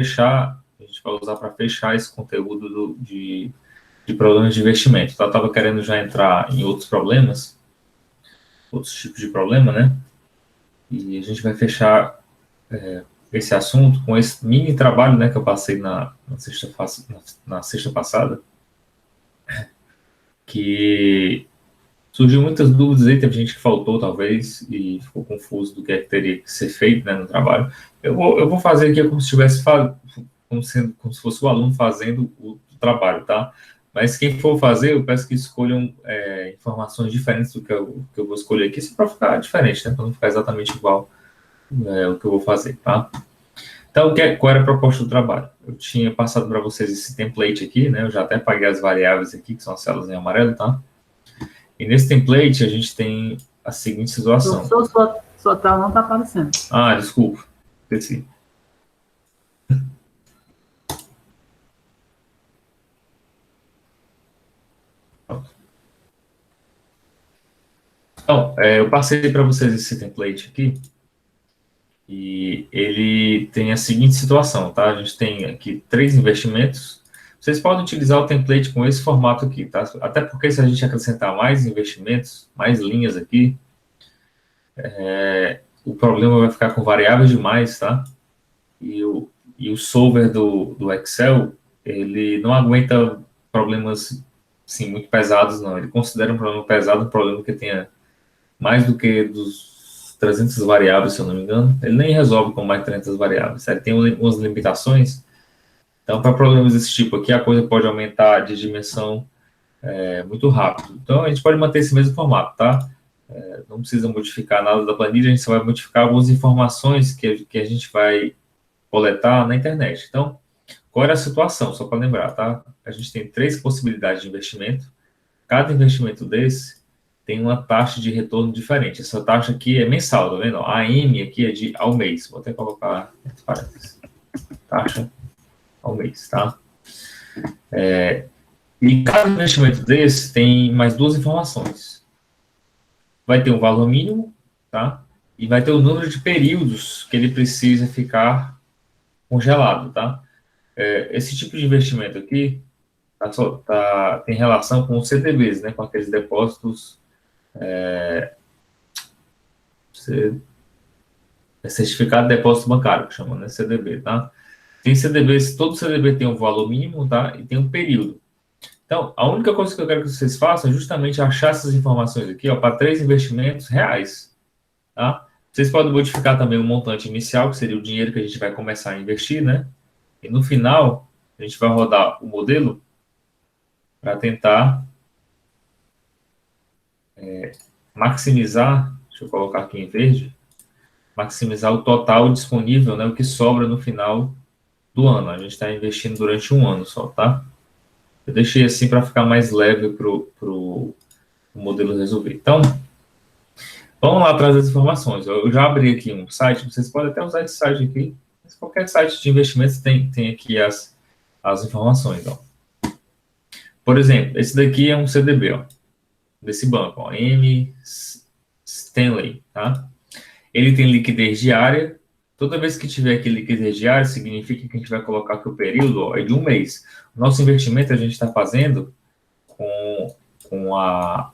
fechar, a gente vai usar para fechar esse conteúdo de problemas de investimento. Então, eu estava querendo já entrar em outros problemas, outros tipos de problema, né? E a gente vai fechar esse assunto com esse mini trabalho, né, que eu passei na sexta passada, que surgiu muitas dúvidas aí, teve gente que faltou, talvez, e ficou confuso do que é que teria que ser feito, né, no trabalho. Eu vou fazer aqui como se estivesse como se fosse o aluno fazendo o trabalho, tá? Mas quem for fazer, eu peço que escolham informações diferentes do que eu vou escolher aqui, só para ficar diferente, né? Para não ficar exatamente igual o que eu vou fazer, tá? Então, qual era a proposta do trabalho? Eu tinha passado para vocês esse template aqui, né? Eu já até paguei as variáveis aqui, que são as células em amarelo, tá? E nesse template a gente tem a seguinte situação. Sua tela não está aparecendo. Ah, desculpa. Esqueci. Então, eu passei para vocês esse template aqui e ele tem a seguinte situação, tá? A gente tem aqui 3 investimentos. Vocês podem utilizar o template com esse formato aqui, tá? Até porque se a gente acrescentar mais investimentos, mais linhas aqui, o problema vai ficar com variáveis demais, tá? E o solver do Excel, ele não aguenta problemas, assim, muito pesados, não. Ele considera um problema pesado um problema que tenha mais do que dos 300 variáveis, se eu não me engano. Ele nem resolve com mais de 300 variáveis. Ele tem umas limitações. Então, para problemas desse tipo aqui, a coisa pode aumentar de dimensão muito rápido. Então, a gente pode manter esse mesmo formato, tá? Não precisa modificar nada da planilha, a gente só vai modificar algumas informações que a gente vai coletar na internet. Então, qual era a situação? Só para lembrar, tá? A gente tem 3 possibilidades de investimento. Cada investimento desse tem uma taxa de retorno diferente. Essa taxa aqui é mensal, tá vendo? A M aqui é de ao mês. Vou até colocar entre parênteses. Taxa ao mês, tá? E cada investimento desse tem mais 2 informações. Vai ter um valor mínimo, tá? E vai ter o número de períodos que ele precisa ficar congelado, tá? Esse tipo de investimento aqui tem relação com os CDBs, né? Com aqueles depósitos certificado de depósito bancário, que chama, né? CDB, tá? Tem CDBs, todo CDB tem um valor mínimo, tá? E tem um período. Então, a única coisa que eu quero que vocês façam é justamente achar essas informações aqui, ó, para 3 investimentos reais, tá? Vocês podem modificar também o montante inicial, que seria o dinheiro que a gente vai começar a investir, né? E no final, a gente vai rodar o modelo para tentar maximizar, deixa eu colocar aqui em verde, maximizar o total disponível, né, o que sobra no final do ano. A gente está investindo durante um ano só, tá? Eu deixei assim para ficar mais leve para o modelo resolver. Então, vamos lá atrás das informações. Eu já abri aqui um site, vocês podem até usar esse site aqui, mas qualquer site de investimentos tem aqui as informações, ó. Por exemplo, esse daqui é um CDB, ó, desse banco, ó, M. Stanley, tá? Ele tem liquidez diária. Toda vez que tiver aqui liquidez diária, significa que a gente vai colocar que o período, ó, é de um mês. O nosso investimento a gente está fazendo com a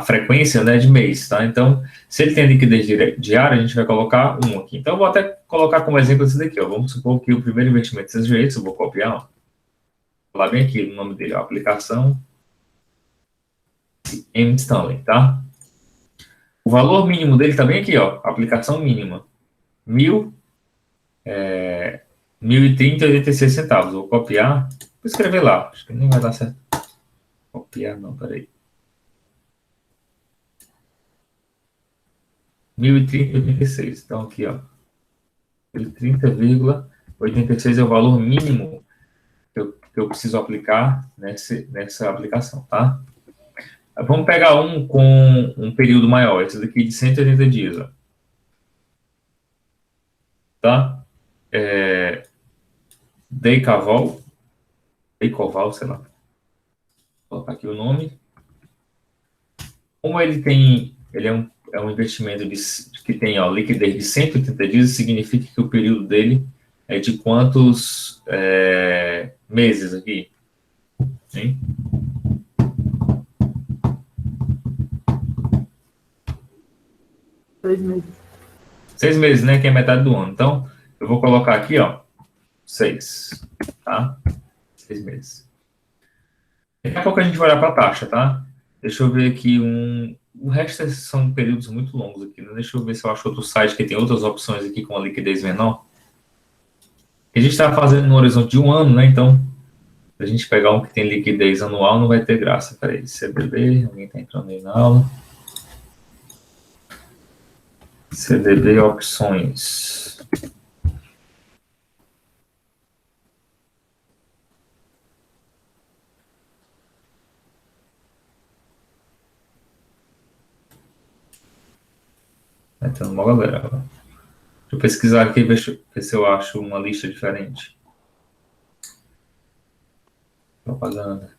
frequência, né, de mês, tá? Então, se ele tem liquidez diária, a gente vai colocar um aqui. Então, eu vou até colocar como exemplo esse daqui, ó. Vamos supor que o primeiro investimento seja esse, eu vou copiar, ó. Vou lá bem aqui o nome dele, ó, aplicação M. Stanley, tá? O valor mínimo dele tá bem aqui, ó, aplicação mínima, 1.030,86 centavos. Vou copiar, vou escrever lá, acho que nem vai dar certo. Copiar não, peraí. 1.030,86. Então aqui, ó, 30,86 é o valor mínimo que eu preciso aplicar nessa aplicação, tá? Vamos pegar um com um período maior, esse daqui de 180 dias, ó. Tá? Deikoval, sei lá. Vou colocar aqui o nome. Como ele é um investimento que tem, ó, liquidez de 180 dias, significa que o período dele é de quantos meses aqui? Hein? Seis meses. 6 meses, né? Que é metade do ano. Então, eu vou colocar aqui, ó, 6, tá? 6 meses. Daqui a pouco a gente vai olhar para a taxa, tá? Deixa eu ver aqui o resto são períodos muito longos aqui, né? Deixa eu ver se eu acho outro site que tem outras opções aqui com a liquidez menor. A gente está fazendo no horizonte de um ano, né? Então, se a gente pegar um que tem liquidez anual, não vai ter graça. Peraí, CDB, alguém está entrando aí na aula. CDB opções. Tá entrando uma galera. Deixa eu pesquisar aqui, ver se eu acho uma lista diferente. Propaganda.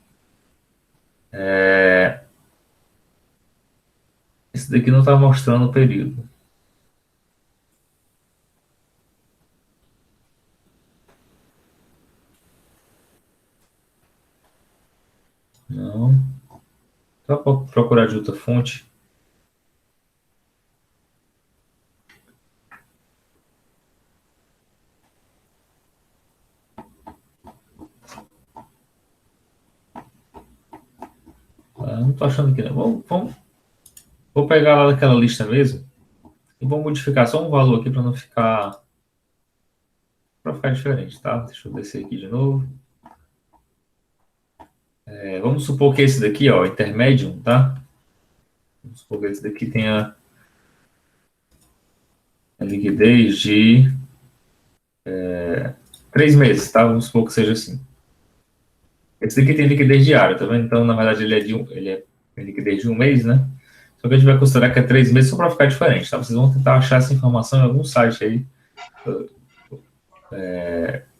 Esse daqui não está mostrando o período. Não. Só procurar de outra fonte. Não estou achando aqui, não. Vou pegar lá daquela lista mesmo e vou modificar só um valor aqui para não ficar. Para ficar diferente, tá? Deixa eu descer aqui de novo. Vamos supor que esse daqui, ó, intermédio, tá? Vamos supor que esse daqui tenha a liquidez de 3 meses, tá? Vamos supor que seja assim. Esse daqui tem liquidez diária, tá vendo? Então, na verdade, ele é liquidez de um mês, né? Só que a gente vai considerar que é 3 meses só para ficar diferente, tá? Vocês vão tentar achar essa informação em algum site aí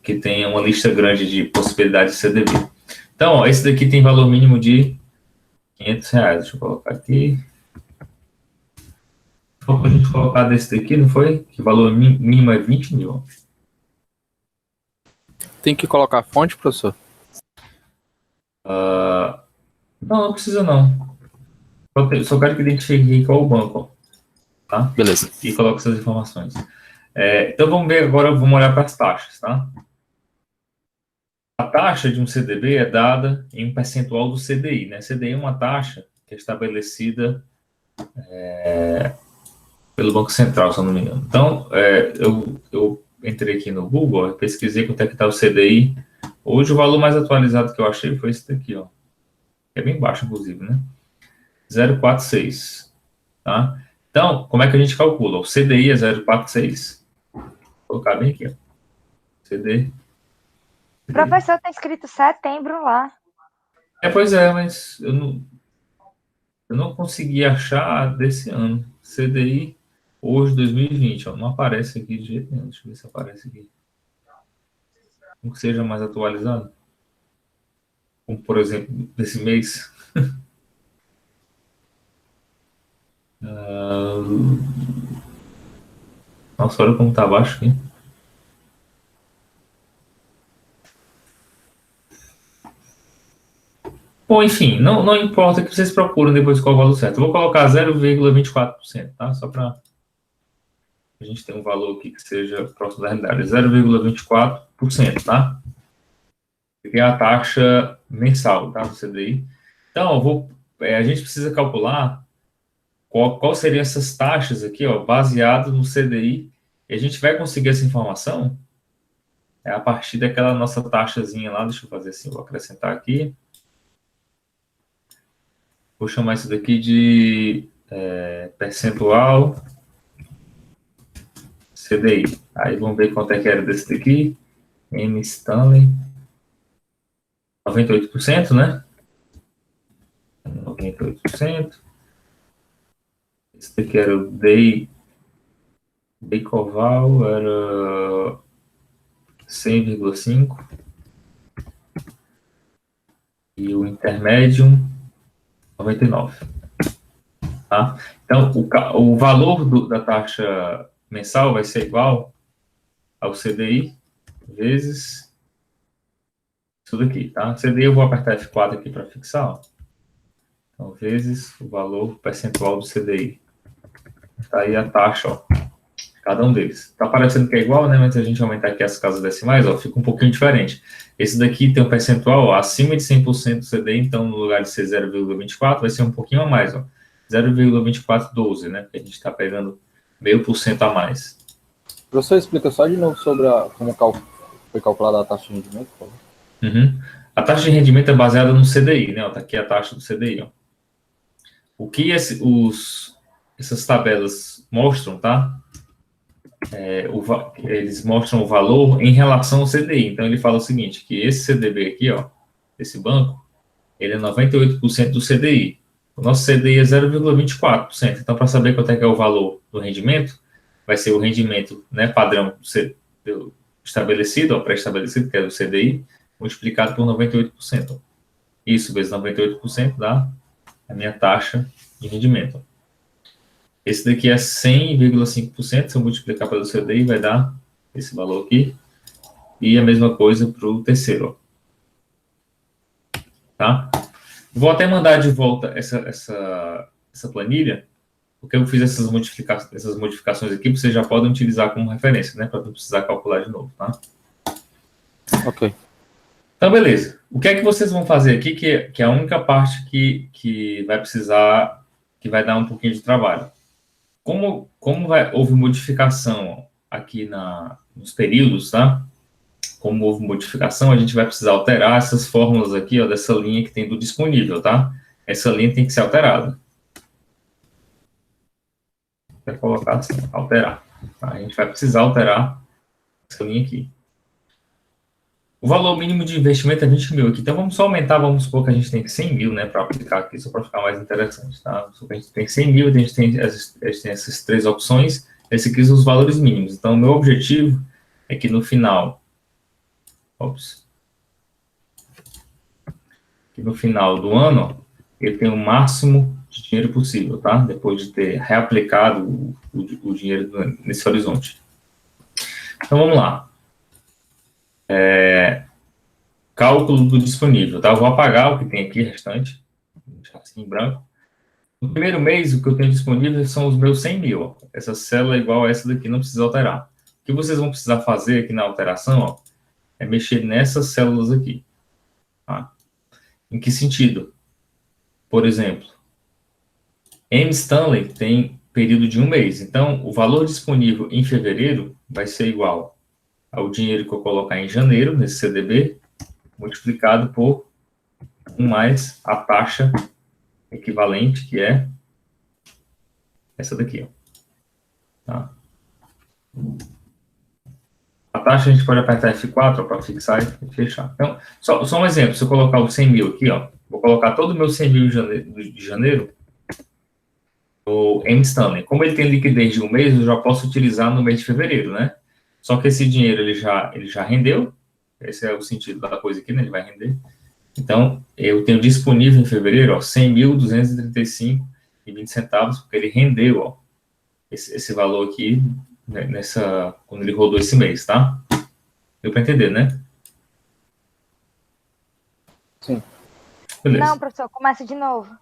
que tenha uma lista grande de possibilidades de CDB. Então, ó, esse daqui tem valor mínimo de R$500. Deixa eu colocar aqui. Foi para a gente colocar desse daqui, não foi? Que o valor mínimo é 20 mil. Tem que colocar a fonte, professor? Não precisa não. Só quero que identifique qual o banco, tá? Beleza. E coloque essas informações. Então vamos ver agora, vamos olhar para as taxas, tá? A taxa de um CDB é dada em um percentual do CDI, né? CDI é uma taxa que é estabelecida pelo Banco Central, se eu não me engano. Então, eu entrei aqui no Google, pesquisei quanto é que está o CDI. Hoje o valor mais atualizado que eu achei foi esse daqui, ó. É bem baixo, inclusive, né? 0,46, tá? Então, como é que a gente calcula? O CDI é 0,46. Vou colocar bem aqui, ó. CDI. Professor, está escrito setembro lá. Pois é, mas eu não consegui achar desse ano. CDI hoje, 2020, ó, não aparece aqui de jeito nenhum. Deixa eu ver se aparece aqui. Como que seja mais atualizado. Como, por exemplo, desse mês. Nossa, olha como tá baixo aqui. Bom, enfim, não importa que vocês procurem depois qual é o valor certo. Eu vou colocar 0,24%, tá? Só para a gente ter um valor aqui que seja próximo da realidade. 0,24%, tá? Que é a taxa mensal, tá? Do CDI. Então, a gente precisa calcular qual seriam essas taxas aqui, ó, baseado no CDI. E a gente vai conseguir essa informação a partir daquela nossa taxazinha lá. Deixa eu fazer assim, vou acrescentar aqui. Vou chamar isso daqui de percentual CDI. Aí vamos ver quanto é que era desse daqui. M. Stanley. 98%, né? 98%. Esse daqui era o Deikoval, era 100,5%. E o Intermedium, 99%. Tá? Então, o valor da taxa mensal vai ser igual ao CDI vezes isso daqui, tá? CDI eu vou apertar F4 aqui para fixar, ó. Então, vezes o valor percentual do CDI. Tá aí a taxa, ó. Cada um deles. Tá parecendo que é igual, né? Mas se a gente aumentar aqui as casas decimais, ó, fica um pouquinho diferente. Esse daqui tem um percentual, ó, acima de 100% do CDI, então no lugar de ser 0,24, vai ser um pouquinho a mais, ó. 0,2412, né? Porque a gente está pegando 0,5% a mais. Professor, explica só de novo sobre como foi calculada a taxa de rendimento, por favor. Uhum. A taxa de rendimento é baseada no CDI, né? Ó, tá aqui a taxa do CDI, ó. O que essas tabelas mostram, tá? Eles mostram o valor em relação ao CDI. Então, ele fala o seguinte, que esse CDB aqui, ó, esse banco, ele é 98% do CDI. O nosso CDI é 0,24%. Então, para saber quanto é que é o valor do rendimento, vai ser o rendimento, né, padrão estabelecido, ó, pré-estabelecido, que é o CDI, multiplicado por 98%. Isso vezes 98% dá a minha taxa de rendimento. Esse daqui é 100,5%, se eu multiplicar pelo CDI, vai dar esse valor aqui. E a mesma coisa para o terceiro, ó. Tá? Vou até mandar de volta essa planilha, porque eu fiz essas modificações aqui, vocês já podem utilizar como referência, né? Para não precisar calcular de novo, tá? Ok. Então, beleza. O que é que vocês vão fazer aqui, que é a única parte que vai precisar, que vai dar um pouquinho de trabalho. Como houve modificação aqui nos períodos, tá? Como houve modificação, a gente vai precisar alterar essas fórmulas aqui, ó, dessa linha que tem do disponível, tá? Essa linha tem que ser alterada. Vai colocar assim, alterar. Tá? A gente vai precisar alterar essa linha aqui. O valor mínimo de investimento é 20 mil aqui. Então, vamos só aumentar, vamos supor que a gente tem 100 mil, né, para aplicar aqui, só para ficar mais interessante, tá? A gente tem 100 mil, a gente tem essas três opções, esses aqui são os valores mínimos. Então, o meu objetivo é que no final, do ano, eu tenho o máximo de dinheiro possível, tá? Depois de ter reaplicado o dinheiro nesse horizonte. Então, vamos lá. Cálculo do disponível, tá? Eu vou apagar o que tem aqui restante, deixar assim em branco. No primeiro mês, o que eu tenho disponível são os meus 100 mil, ó. Essa célula é igual a essa daqui, não precisa alterar. O que vocês vão precisar fazer aqui na alteração, ó, é mexer nessas células aqui, tá? Em que sentido? Por exemplo, M. Stanley tem período de um mês, então o valor disponível em fevereiro vai ser igual ao dinheiro que eu colocar em janeiro, nesse CDB, multiplicado por 1 mais a taxa equivalente, que é essa daqui, ó. Tá? A taxa a gente pode apertar F4 para fixar e fechar. Então, só um exemplo, se eu colocar os 100 mil aqui, ó, vou colocar todo o meu 100 mil de janeiro no M. Stanley. Como ele tem liquidez de um mês, eu já posso utilizar no mês de fevereiro, né? Só que esse dinheiro ele já rendeu, esse é o sentido da coisa aqui, né? Ele vai render. Então, eu tenho disponível em fevereiro, ó, 100.235,20 centavos, porque ele rendeu, ó, esse valor aqui, né, quando ele rodou esse mês, tá? Deu para entender, né? Sim. Beleza. Não, professor, começa de novo.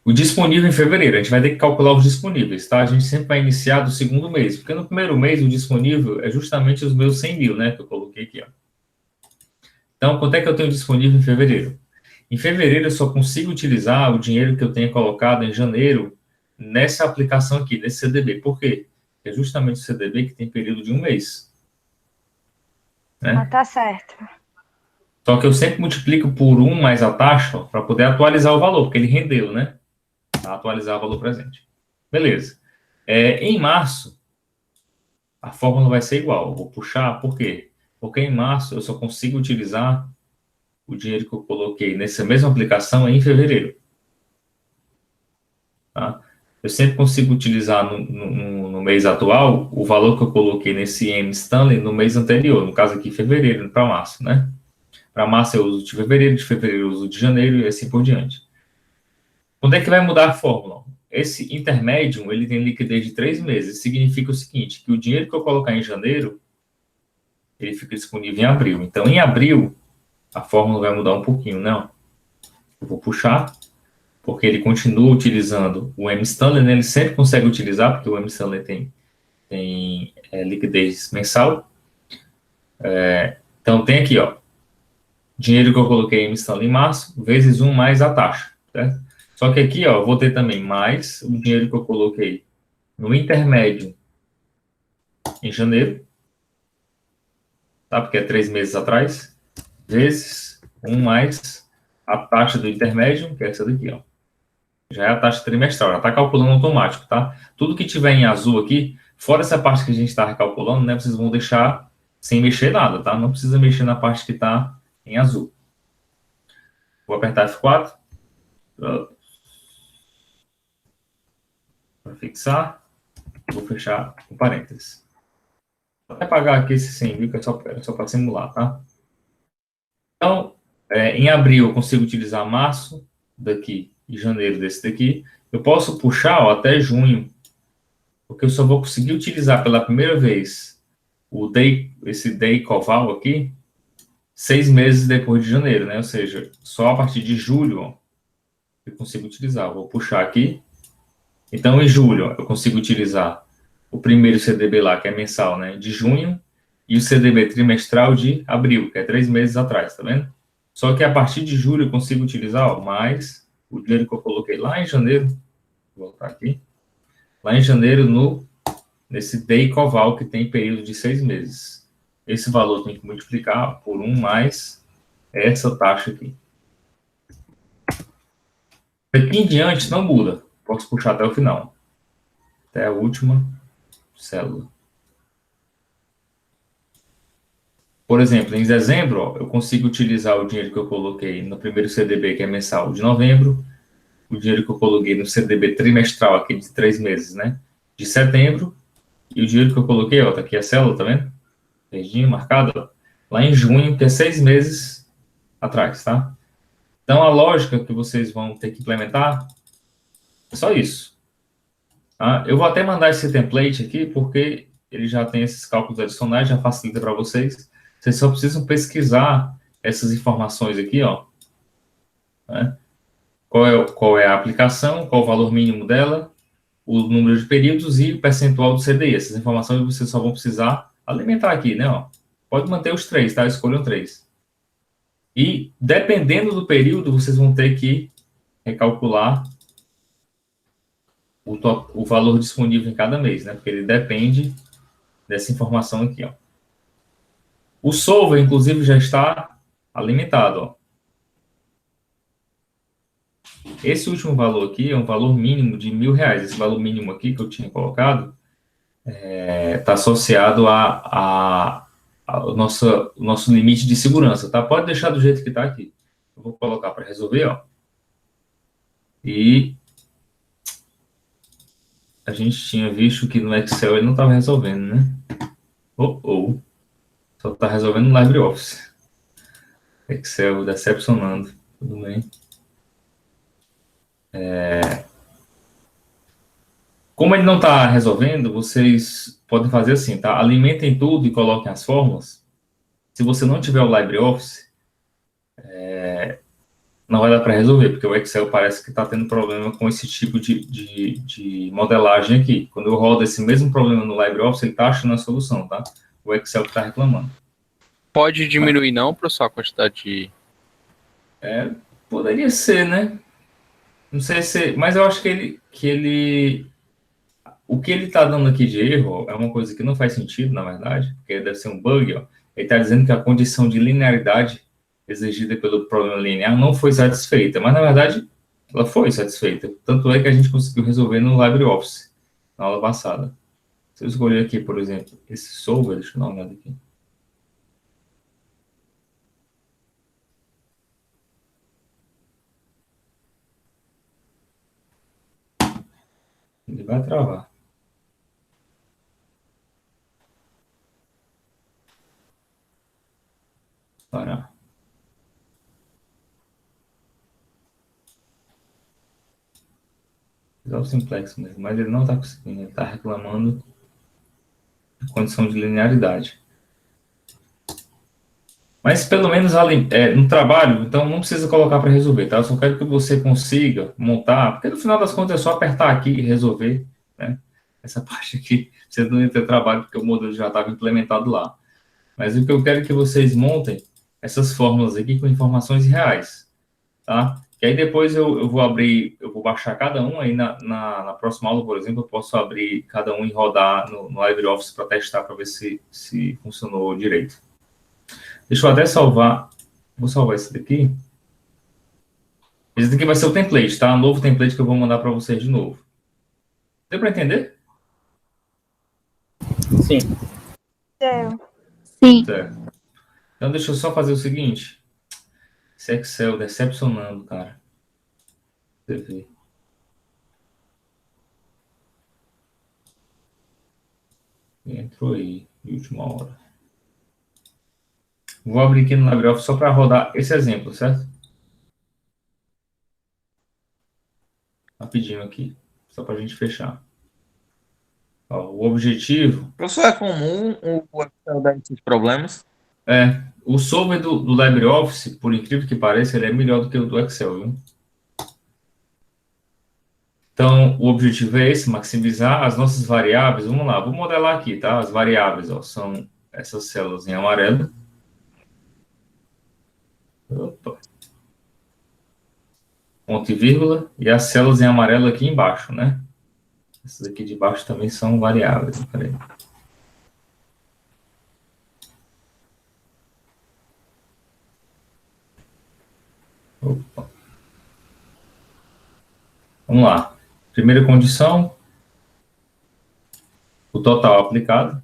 O disponível em fevereiro, a gente vai ter que calcular os disponíveis, tá? A gente sempre vai iniciar do segundo mês, porque no primeiro mês o disponível é justamente os meus 100 mil, né? Que eu coloquei aqui, ó. Então, quanto é que eu tenho disponível em fevereiro? Em fevereiro, eu só consigo utilizar o dinheiro que eu tenha colocado em janeiro nessa aplicação aqui, nesse CDB. Por quê? Porque é justamente o CDB que tem período de um mês. Né? Ah, tá certo. Só que eu sempre multiplico por 1 mais a taxa para poder atualizar o valor, porque ele rendeu, né? Para atualizar o valor presente. Beleza. Em março, a fórmula vai ser igual. Eu vou puxar, por quê? Porque em março eu só consigo utilizar o dinheiro que eu coloquei nessa mesma aplicação em fevereiro. Tá? Eu sempre consigo utilizar no mês atual o valor que eu coloquei nesse M. Stanley no mês anterior, no caso aqui fevereiro, para março, né? Para março eu uso de fevereiro eu uso de janeiro e assim por diante. Quando é que vai mudar a fórmula? esse intermédio, ele tem liquidez de 3 meses. Significa o seguinte, que o dinheiro que eu colocar em janeiro, ele fica disponível em abril. Então, em abril, a fórmula vai mudar um pouquinho, não? Eu vou puxar, porque ele continua utilizando o M-Stanley, né? Ele sempre consegue utilizar, porque o M-Stanley tem liquidez mensal. Então, tem aqui, ó, dinheiro que eu coloquei em M-Stanley em março, vezes 1 mais a taxa, certo? Só que aqui, ó, eu vou ter também mais o dinheiro que eu coloquei no intermédio em janeiro, tá? Porque é 3 meses atrás, vezes 1 mais a taxa do intermédio, que é essa daqui, ó. Já é a taxa trimestral, já está calculando automático, tá? Tudo que tiver em azul aqui, fora essa parte que a gente está recalculando, né? Vocês vão deixar sem mexer nada, tá? Não precisa mexer na parte que está em azul. Vou apertar F4. Para fixar. Vou fechar o parênteses. Vou até apagar aqui esse 100 mil, que é só para simular, tá? Então, em abril eu consigo utilizar março daqui e janeiro desse daqui. Eu posso puxar ó, até junho, porque eu só vou conseguir utilizar pela primeira vez esse day coval aqui 6 meses depois de janeiro, né? Ou seja, só a partir de julho ó, eu consigo utilizar. Eu vou puxar aqui. Então, em julho, ó, eu consigo utilizar o primeiro CDB lá, que é mensal, né? De junho, e o CDB trimestral de abril, que é 3 meses atrás, tá vendo? Só que a partir de julho eu consigo utilizar ó, mais o dinheiro que eu coloquei lá em janeiro. Vou voltar aqui. Lá em janeiro, nesse day coval, que tem período de 6 meses. Esse valor tem que multiplicar por 1 mais essa taxa aqui. Daqui em diante não muda. Posso puxar até o final. Até a última célula. Por exemplo, em dezembro, ó, eu consigo utilizar o dinheiro que eu coloquei no primeiro CDB, que é mensal, de novembro, o dinheiro que eu coloquei no CDB trimestral, aqui de 3 meses, né? De setembro, e o dinheiro que eu coloquei, ó, tá aqui a célula, tá vendo? Verdinho, marcado, ó, lá em junho, que é 6 meses atrás, tá? Então, a lógica que vocês vão ter que implementar é só isso. Tá? Eu vou até mandar esse template aqui, porque ele já tem esses cálculos adicionais, já facilita para vocês. Vocês só precisam pesquisar essas informações aqui, ó. Né? Qual é a aplicação, qual o valor mínimo dela, o número de períodos e o percentual do CDI. Essas informações vocês só vão precisar alimentar aqui, né? Ó. Pode manter os 3, tá? Escolham 3. E, dependendo do período, vocês vão ter que recalcular o valor disponível em cada mês, né? Porque ele depende dessa informação aqui, ó. O solver, inclusive, já está alimentado, ó. Esse último valor aqui é um valor mínimo de R$1.000. Esse valor mínimo aqui que eu tinha colocado está associado ao nosso limite de segurança, tá? Pode deixar do jeito que está aqui. Eu vou colocar para resolver, ó. E a gente tinha visto que no Excel ele não estava resolvendo, né? Só está resolvendo no LibreOffice. Excel decepcionando. Tudo bem. Como ele não está resolvendo, vocês podem fazer assim, tá? Alimentem tudo e coloquem as fórmulas. Se você não tiver o LibreOffice, não vai dar para resolver, porque o Excel parece que está tendo problema com esse tipo de modelagem aqui. Quando eu rodo esse mesmo problema no LibreOffice, ele está achando a solução, tá? O Excel que está reclamando. Pode diminuir não, professor, a quantidade de... Poderia ser, né? Não sei se... Mas eu acho que ele o que ele está dando aqui de erro é uma coisa que não faz sentido, na verdade, porque deve ser um bug, ó. Ele está dizendo que a condição de linearidade exigida pelo problema linear não foi satisfeita, mas, na verdade, ela foi satisfeita. Tanto é que a gente conseguiu resolver no LibreOffice, na aula passada. Se eu escolher aqui, por exemplo, esse solver, deixa eu dar uma olhada aqui. Ele vai travar. Parar. usar o simplex mesmo, mas ele não está conseguindo, ele está reclamando de condição de linearidade. Mas pelo menos no trabalho, então não precisa colocar para resolver, tá? Eu só quero que você consiga montar, porque no final das contas é só apertar aqui e resolver, né? Essa parte aqui, você não ia ter trabalho, porque o modelo já estava implementado lá. Mas o que eu quero é que vocês montem essas fórmulas aqui com informações reais, tá? Que aí depois eu vou abrir, eu vou baixar cada um, aí na próxima aula, por exemplo, eu posso abrir cada um e rodar no LibreOffice para testar, para ver se funcionou direito. Deixa eu até salvar, vou salvar esse daqui. Esse daqui vai ser o template, tá? Um novo template que eu vou mandar para vocês de novo. Deu para entender? Sim. Sim. Certo. Então deixa eu só fazer o seguinte. Esse Excel decepcionando, cara. Você vê. Entrou aí, de última hora. Vou abrir aqui no LibreOffice só para rodar esse exemplo, certo? Rapidinho aqui, só para a gente fechar. Ó, o objetivo Professor, é comum o Excel dar esses problemas? o solver do LibreOffice, por incrível que pareça, ele é melhor do que o do Excel, viu? Então, o objetivo é esse, maximizar as nossas variáveis. Vamos lá, vou modelar aqui, tá? As variáveis, ó, são essas células em amarelo. Opa. Ponto e vírgula, e as células em amarelo aqui embaixo, né? Essas aqui de baixo também são variáveis. Peraí. Opa. Vamos lá. Primeira condição, o total aplicado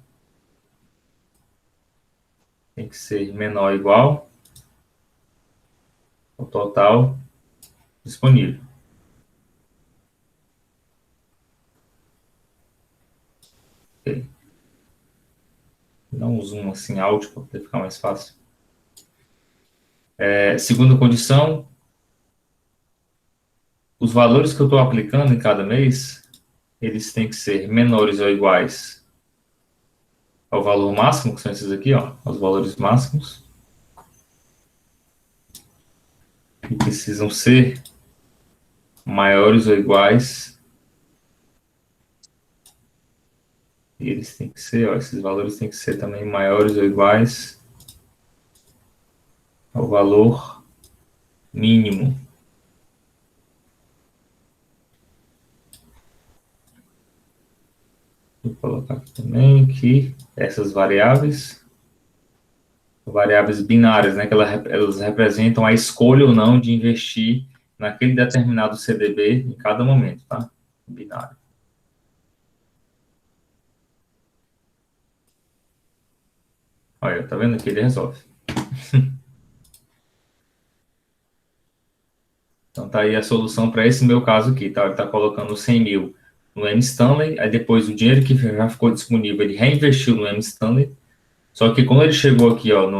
tem que ser menor ou igual ao total disponível. Ok. Dá um zoom assim alto para poder ficar mais fácil. Segunda condição, os valores que eu estou aplicando em cada mês, eles têm que ser menores ou iguais ao valor máximo, que são esses aqui, ó, os valores máximos. E precisam ser maiores ou iguais. E eles têm que ser, ó, esses valores têm que ser também maiores ou iguais ao valor mínimo. Vou colocar aqui também que essas variáveis binárias, né, que elas representam a escolha ou não de investir naquele determinado CDB em cada momento, tá? Binário. Olha, tá vendo que ele resolve. Então tá aí a solução para esse meu caso aqui, tá? Ele tá colocando 100 mil no M Stanley, aí depois o dinheiro que já ficou disponível, ele reinvestiu no M Stanley, só que quando ele chegou aqui, ó,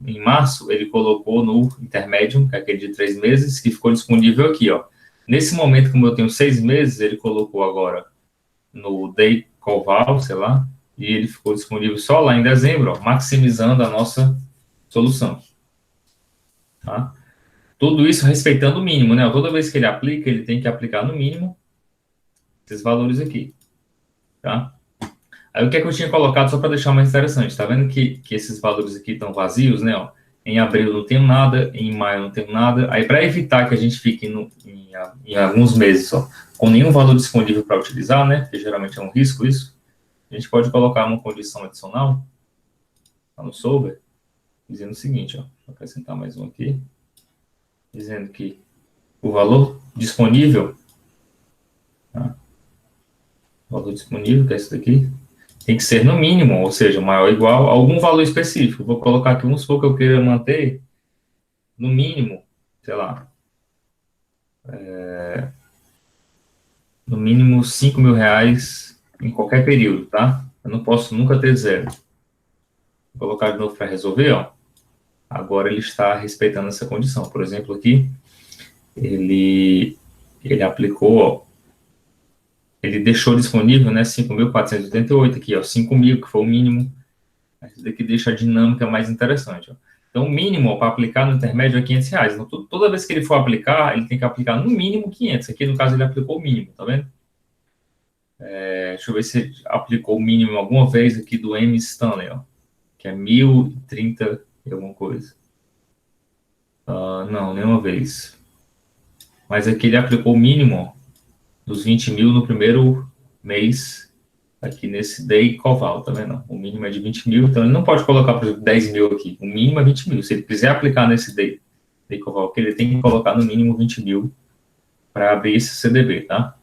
em março, ele colocou no Intermedium, que é aquele de 3 meses, que ficou disponível aqui, ó. Nesse momento, como eu tenho 6 meses, ele colocou agora no Day Coval, sei lá, e ele ficou disponível só lá em dezembro, ó, maximizando a nossa solução. Tá? Tudo isso respeitando o mínimo, né? Toda vez que ele aplica, ele tem que aplicar no mínimo esses valores aqui, tá? Aí o que é que eu tinha colocado só para deixar mais interessante? Tá vendo que esses valores aqui estão vazios, né? Ó, em abril não tenho nada, em maio não tenho nada. Aí para evitar que a gente fique em alguns meses ó, com nenhum valor disponível para utilizar, né? Porque geralmente é um risco isso. A gente pode colocar uma condição adicional lá no solver, dizendo o seguinte, ó, vou acrescentar mais um aqui, dizendo que o valor disponível, tá? O valor disponível, que é esse daqui, tem que ser no mínimo, ou seja, maior ou igual a algum valor específico. Vou colocar aqui, vamos supor que eu queira manter no mínimo, sei lá, no mínimo 5 mil reais em qualquer período, tá? Eu não posso nunca ter zero. Vou colocar de novo para resolver, ó. Agora ele está respeitando essa condição. Por exemplo, aqui, ele aplicou, ó, ele deixou disponível, né, 5.488 aqui, ó, 5.000, que foi o mínimo. Isso daqui deixa a dinâmica mais interessante, ó. Então, o mínimo para aplicar no intermédio é R$ 500. Então, toda vez que ele for aplicar, ele tem que aplicar no mínimo 500. Aqui, no caso, ele aplicou o mínimo, tá vendo? Deixa eu ver se ele aplicou o mínimo alguma vez aqui do M. Stanley, ó, que é 1.030 e alguma coisa. Não, nenhuma vez. Mas aqui ele aplicou o mínimo, ó, dos 20.000 no primeiro mês, aqui nesse Day Coval, tá vendo? O mínimo é de 20.000, então ele não pode colocar, por exemplo, 10.000 aqui. O mínimo é 20.000. Se ele quiser aplicar nesse Day Coval, ele tem que colocar no mínimo 20.000 para abrir esse CDB, tá?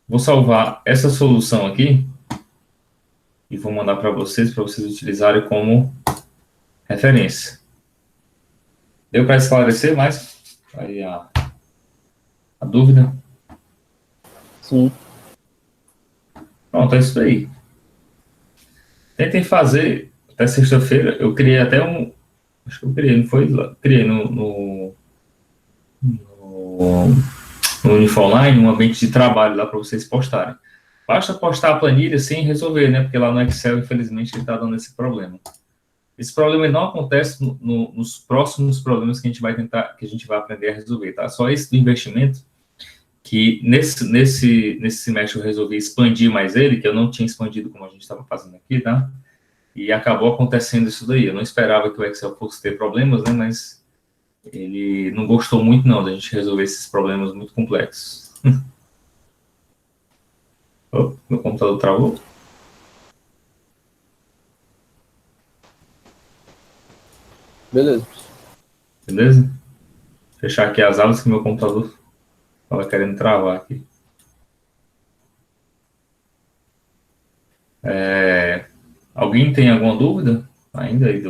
Vou salvar essa solução aqui e vou mandar para vocês utilizarem como referência. Deu para esclarecer mais aí a dúvida? Sim. Pronto, é isso aí. Tentem fazer até sexta-feira. Eu criei até acho que eu criei, não foi lá? Criei no Uniformline um ambiente de trabalho lá para vocês postarem. Basta postar a planilha sem resolver, né? Porque lá no Excel, infelizmente, ele está dando esse problema. Esse problema não acontece nos próximos problemas que a gente vai aprender a resolver, tá? Só esse do investimento, que nesse semestre eu resolvi expandir mais ele, que eu não tinha expandido como a gente estava fazendo aqui, tá? E acabou acontecendo isso daí. Eu não esperava que o Excel fosse ter problemas, né? Mas ele não gostou muito, não, da gente resolver esses problemas muito complexos. Oh, meu computador travou? Beleza. Beleza? Fechar aqui as abas que meu computador estava querendo travar aqui. Alguém tem alguma dúvida ainda aí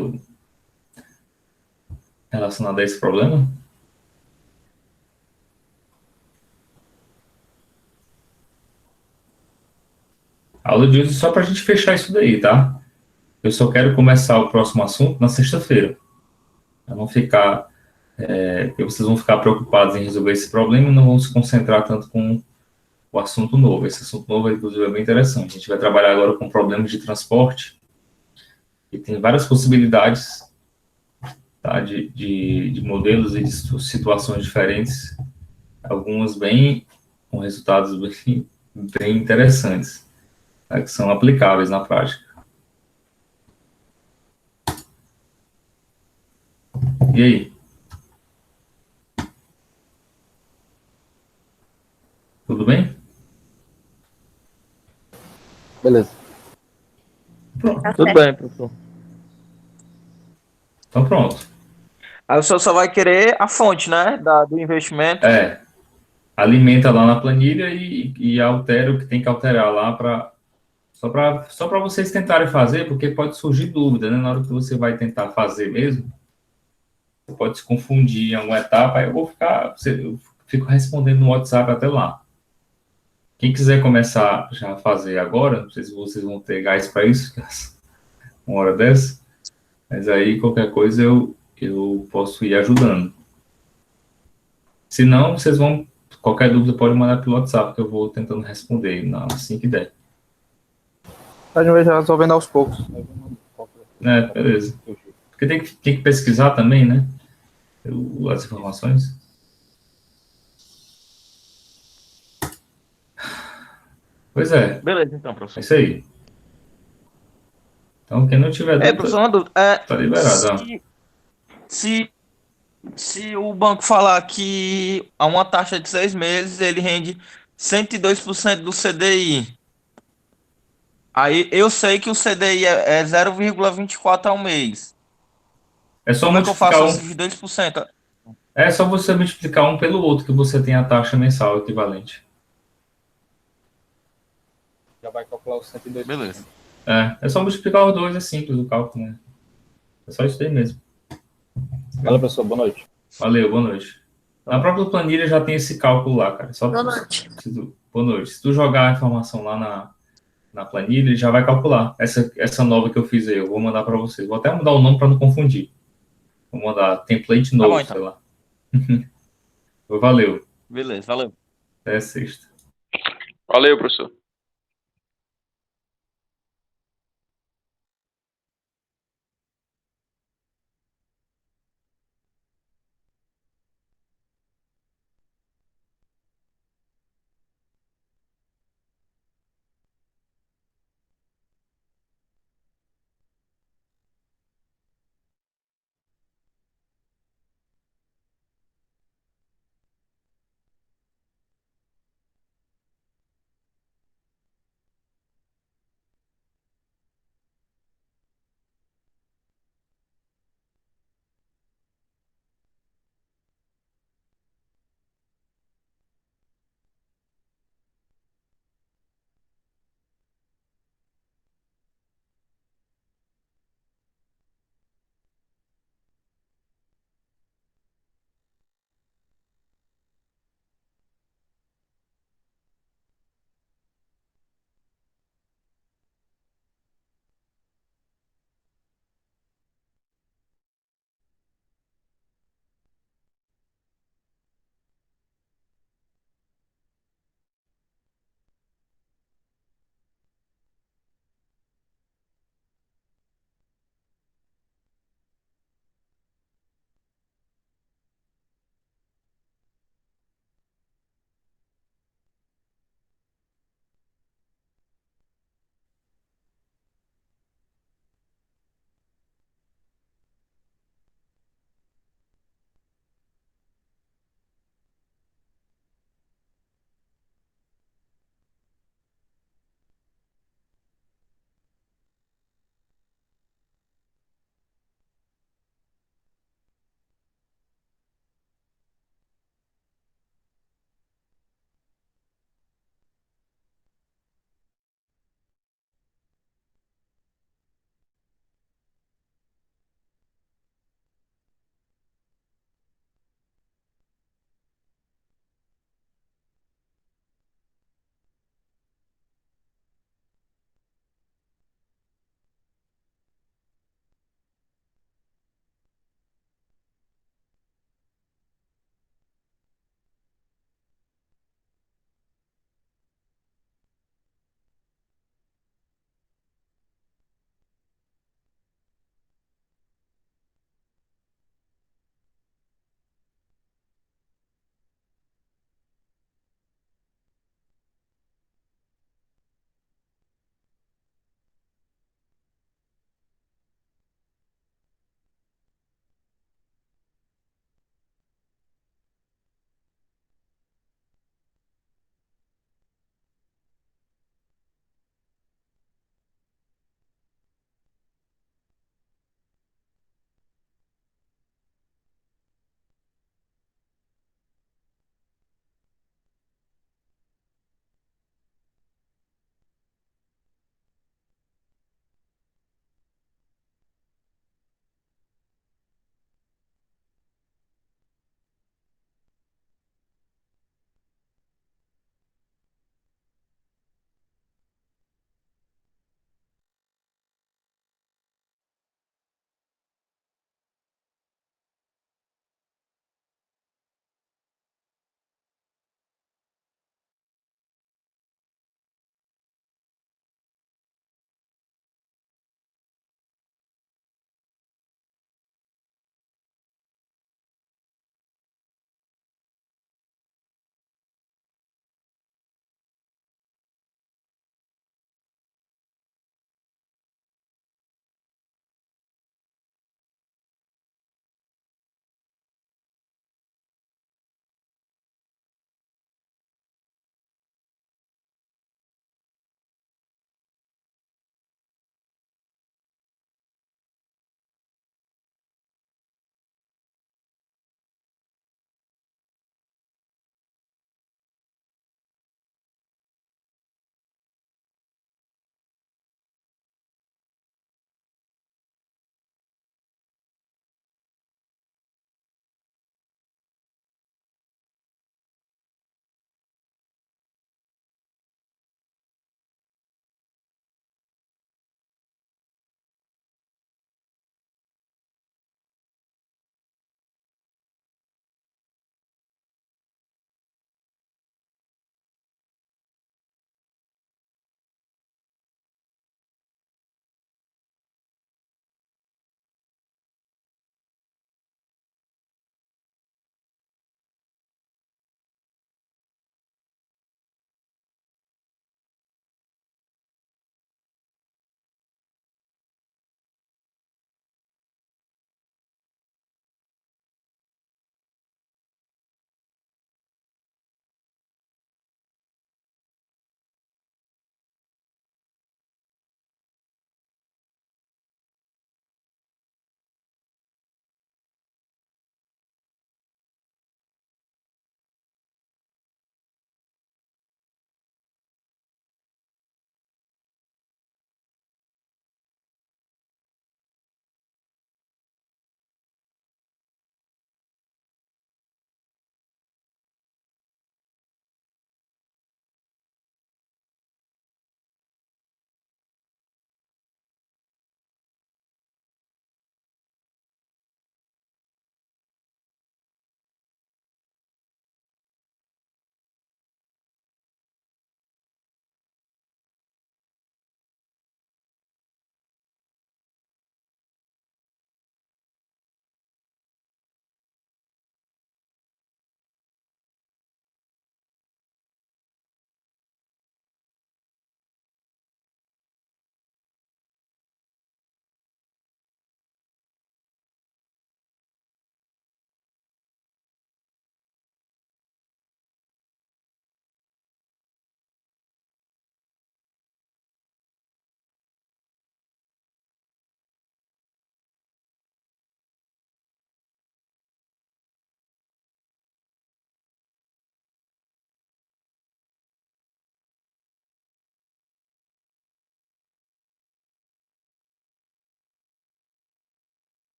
relacionada a esse problema? A aula de hoje é só para a gente fechar isso daí, tá? Eu só quero começar o próximo assunto na sexta-feira. Para não ficar... porque vocês vão ficar preocupados em resolver esse problema e não vão se concentrar tanto com o assunto novo. Esse assunto novo, inclusive, é bem interessante. A gente vai trabalhar agora com problemas de transporte e tem várias possibilidades, tá, de modelos e de situações diferentes, algumas com resultados bem interessantes, tá, que são aplicáveis na prática. E aí? Tudo bem? Beleza. Pronto. Tudo bem, professor. Então, pronto. Aí o senhor só vai querer a fonte, né? Do investimento. Alimenta lá na planilha e altera o que tem que alterar lá só para vocês tentarem fazer, porque pode surgir dúvida, né? Na hora que você vai tentar fazer mesmo, você pode se confundir em alguma etapa, aí eu fico respondendo no WhatsApp até lá. Quem quiser começar já a fazer agora, não sei se vocês vão ter gás para isso, uma hora dessa, mas aí qualquer coisa eu posso ir ajudando. Se não, qualquer dúvida pode mandar pelo WhatsApp, que eu vou tentando responder assim que der. A gente vai resolvendo aos poucos. Beleza. Porque tem que pesquisar também, né? As informações. Pois é. Beleza, então, É professor. isso aí. Então, quem não tiver dúvida, Professor, uma dúvida. tá liberado. Se o banco falar que a uma taxa de 6 meses ele rende 102% do CDI, aí eu sei que o CDI é 0,24 ao mês. É só Como é que eu faço multiplicar esses 2%? É só você multiplicar um pelo outro que você tem a taxa mensal equivalente. Já vai calcular os 102%. Beleza. É só multiplicar os dois, é simples o cálculo, né? É só isso aí mesmo. Valeu, professor. Boa noite. Valeu, boa noite. Na própria planilha já tem esse cálculo lá, cara. Boa noite. Boa noite. Se tu jogar a informação lá na planilha, ele já vai calcular. Essa nova que eu fiz aí, eu vou mandar para vocês. Vou até mudar o nome para não confundir. Vou mandar template novo, bom, então. sei lá. Valeu. Beleza, valeu. Até sexta. Valeu, professor.